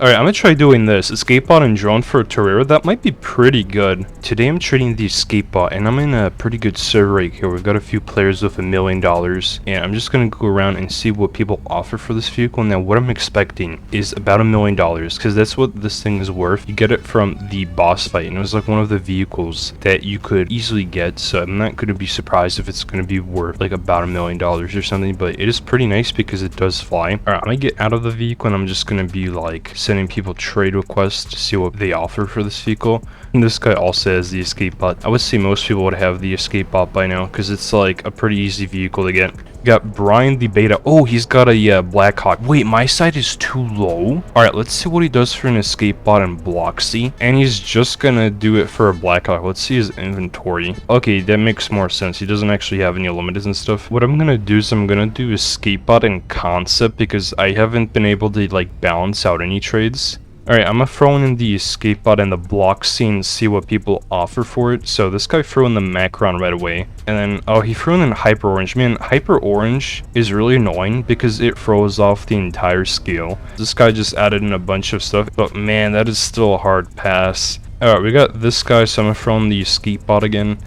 Alright, I'm gonna try doing this. Escape bot and drone for a Torero. That might be pretty good. Today I'm trading the escape bot, and I'm in a pretty good server right here. We've got a few players with $1 million, and I'm just gonna go around and see what people offer for this vehicle. Now, what I'm expecting is about $1 million, because that's what this thing is worth. You get it from the boss fight, and it was like one of the vehicles that you could easily get, so I'm not gonna be surprised if it's gonna be worth like about $1 million or something, but it is pretty nice because it does fly. Alright, I'm gonna get out of the vehicle, and I'm just gonna be like sending people trade requests to see what they offer for this vehicle. And this guy also has the escape bot. I would say most people would have the escape bot by now because it's like a pretty easy vehicle to get. Got Brian the beta. Oh, he's got a Blackhawk. Wait, my side is too low. All right, let's see what he does for an escape bot in Block C. And he's just gonna do it for a Blackhawk. Let's see his inventory. Okay, that makes more sense. He doesn't actually have any limiteds and stuff. What I'm gonna do is I'm gonna do escape bot in concept because I haven't been able to like balance out any trades. Alright, I'm gonna throw in the escape bot and the block scene and see what people offer for it. So this guy threw in the Macron right away. And then, oh, he threw in Hyper Orange. Man, Hyper Orange is really annoying because it throws off the entire scale. This guy just added in a bunch of stuff. But man, that is still a hard pass. Alright, we got this guy, so I'm gonna throw in the escape bot again.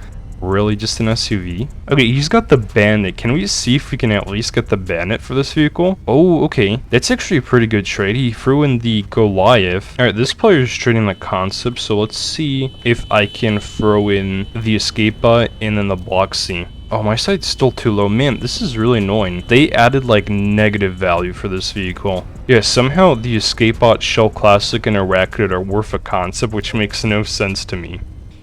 Really, just an SUV? Okay, he's got the Bandit. Can we see if we can at least get the Bandit for this vehicle? Oh, okay. That's actually a pretty good trade. He threw in the Goliath. Alright, this player is trading the concept, so let's see if I can throw in the escape bot and then the block C. Oh, my sight's still too low. Man, this is really annoying. They added like negative value for this vehicle. Yeah, somehow the escape bot, Shell Classic, and Arachnid are worth a concept, which makes no sense to me.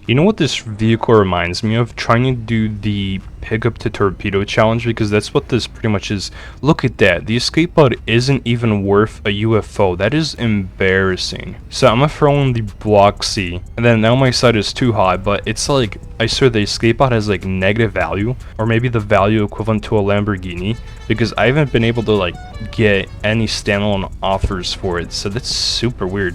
You know what this vehicle reminds me of? Trying to do the pickup to torpedo challenge, because that's what this pretty much is. Look at that. The escape pod isn't even worth a UFO. That is embarrassing. So I'm gonna throw in the block C, and then now my side is too high, but it's like, I swear the escape pod has like negative value, or maybe the value equivalent to a Lamborghini, because I haven't been able to like get any standalone offers for it. So that's super weird.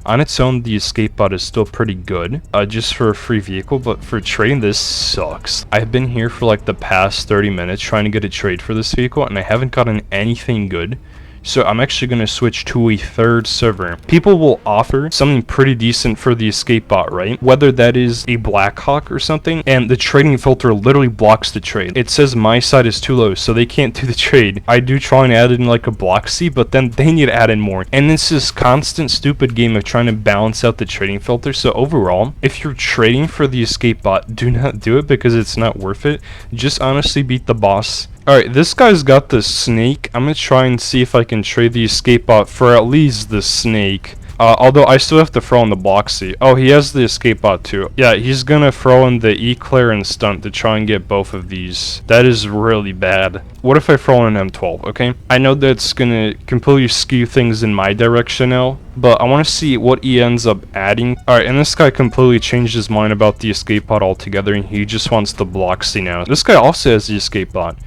On its own, the escape bot is still pretty good, just for a free vehicle, but for trading, this sucks. I've been here for like the past 30 minutes trying to get a trade for this vehicle, and I haven't gotten anything good. So I'm actually going to switch to a third server. People will offer something pretty decent for the escape bot, right? Whether that is a Blackhawk or something, and the trading filter literally blocks the trade. It says my side is too low, so they can't do the trade. I do try and add in like a block C, but then they need to add in more. And it's this constant stupid game of trying to balance out the trading filter. So overall, if you're trading for the escape bot, do not do it because it's not worth it. Just honestly beat the boss. Alright, this guy's got the snake. I'm gonna try and see if I can trade the escape bot for at least the snake. Although I still have to throw in the block C. Oh, he has the escape bot too. Yeah, he's gonna throw in the Eclair and Stunt to try and get both of these. That is really bad. What if I throw in an M12, okay? I know that's gonna completely skew things in my direction now, but I want to see what he ends up adding. Alright, and this guy completely changed his mind about the escape bot altogether, and he just wants the block C now. This guy also has the escape bot.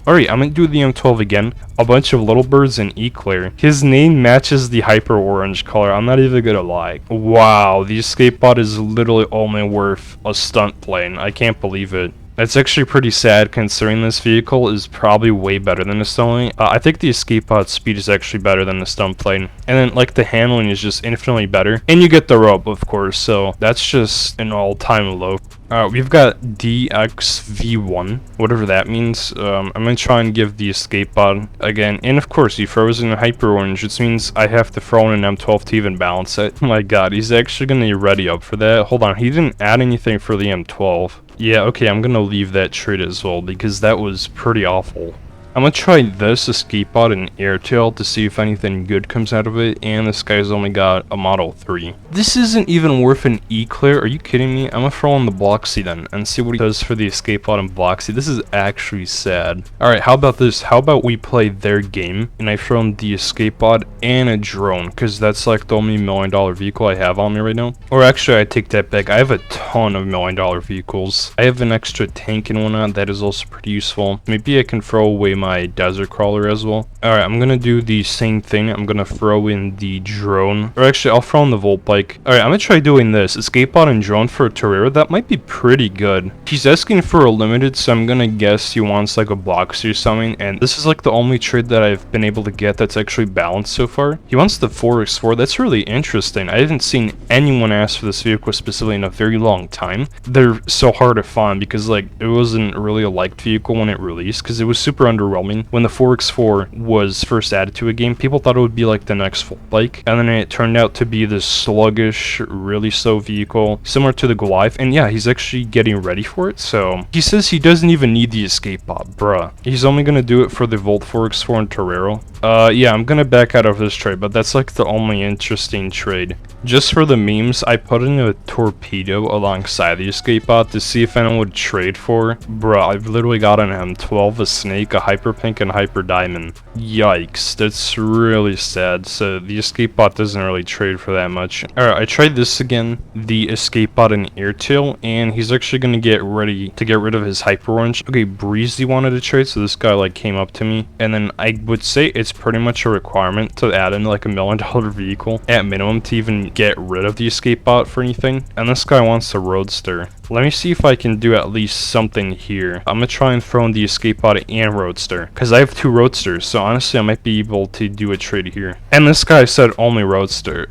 Alright, I'm gonna do the M12 again. A bunch of little birds and Eclair. His name matches the Hyper Orange color. I'm not even gonna lie. Wow, the escape bot is literally only worth a stunt plane. I can't believe it. That's actually pretty sad considering this vehicle is probably way better than the stunt plane. I think the escape pod speed is actually better than the stunt plane. And then like the handling is just infinitely better. And you get the rope, of course, so that's just an all-time low. We've got DXV1, whatever that means. I'm gonna try and give the escape pod again. And of course, he throws in a Hyper Orange, which means I have to throw in an M12 to even balance it. Oh my god, he's actually gonna be ready up for that. Hold on, he didn't add anything for the M12. Yeah, okay, I'm gonna leave that trade as well because that was pretty awful. I'm gonna try this escape bot in Airtail to see if anything good comes out of it, and this guy's only got a Model 3. This isn't even worth an Eclair, are you kidding me? I'm gonna throw in the block C then, and see what he does for the escape bot in block C. This is actually sad. Alright, how about this? How about we play their game, and I throw in the escape bot and a drone, because that's like the only $1 million vehicle I have on me right now. Or actually, I take that back, I have a ton of $1 million vehicles. I have an extra tank and whatnot, that is also pretty useful. Maybe I can throw away my my desert crawler as well. Alright, I'm gonna do the same thing. I'm gonna throw in the drone. Or actually, I'll throw in the volt bike. Alright, I'm gonna try doing this. Escape pod and drone for a Torero. That might be pretty good. He's asking for a limited, so I'm gonna guess he wants like a box or something. And this is like the only trade that I've been able to get that's actually balanced so far. He wants the 4x4. That's really interesting. I haven't seen anyone ask for this vehicle specifically in a very long time. They're so hard to find because like it wasn't really a liked vehicle when it released because it was super underwhelming. When the 4x4 was first added to a game, people thought it would be like the next full bike, and then it turned out to be this sluggish, really slow vehicle similar to the Goliath. And yeah, he's actually getting ready for it. So he says he doesn't even need the escape pod, bruh. He's only gonna do it for the Volt 4x4 and Torero. Yeah, I'm gonna back out of this trade, but that's like the only interesting trade. Just for the memes, I put in a torpedo alongside the escape pod to see if anyone would trade for. Bruh, I've literally got on him 12, a snake, a hyper pink, and hyper diamond. Yikes, that's really sad. So the escape pod doesn't really trade for that much. Alright, I tried this again, the escape pod and airtail, and he's actually gonna get ready to get rid of his hyper orange. Okay, Breezy wanted to trade, so this guy like came up to me, and then I would say it's pretty much a requirement to add in like $1 million vehicle at minimum to even get rid of the escape bot for anything. And this guy wants a roadster. Let me see if I can do at least something here. I'm gonna try and throw in the escape bot and roadster because I have 2 roadsters, so honestly I might be able to do a trade here. And this guy said only roadster.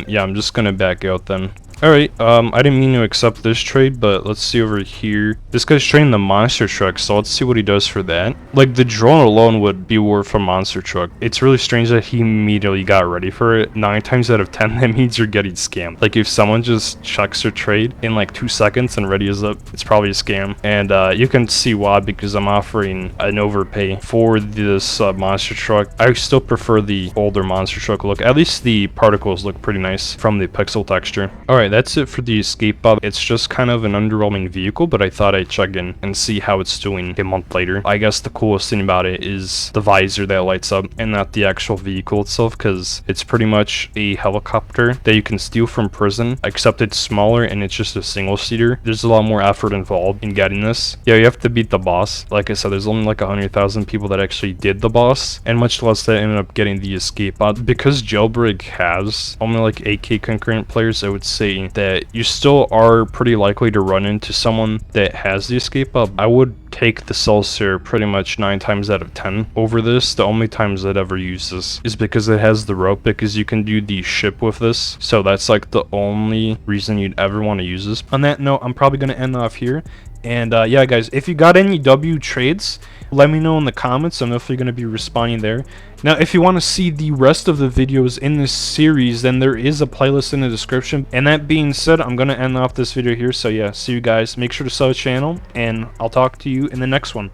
Yeah, I'm just gonna back out then. Alright, I didn't mean to accept this trade, but let's see over here. This guy's trading the monster truck, so let's see what he does for that. Like, the drone alone would be worth a monster truck. It's really strange that he immediately got ready for it. 9 times out of 10, that means you're getting scammed. Like, if someone just checks their trade in like 2 seconds and ready is up, it's probably a scam. And you can see why, because I'm offering an overpay for this monster truck. I still prefer the older monster truck look. At least the particles look pretty nice from the pixel texture. Alright, that's it for the escape pod. It's just kind of an underwhelming vehicle, but I thought I'd check in and see how it's doing a month later. I guess the coolest thing about it is the visor that lights up and not the actual vehicle itself, because it's pretty much a helicopter that you can steal from prison, except it's smaller and it's just a single seater. There's a lot more effort involved in getting this. Yeah, you have to beat the boss. Like I said, there's only like 100,000 people that actually did the boss, and much less that ended up getting the escape pod. Because Jailbreak has only like 8k concurrent players, I would say that you still are pretty likely to run into someone that has the escape pod. I would take the Celsior pretty much 9 times out of 10 over this. The only times I'd ever use this is because it has the rope, because you can do the ship with this. So that's like the only reason you'd ever want to use this. On that note, I'm probably going to end off here. And yeah, guys, if you got any W trades, let me know in the comments. I'm definitely going to be responding there. Now, if you want to see the rest of the videos in this series, then there is a playlist in the description. And that being said, I'm going to end off this video here. So yeah, see you guys. Make sure to sub the channel, and I'll talk to you in the next one.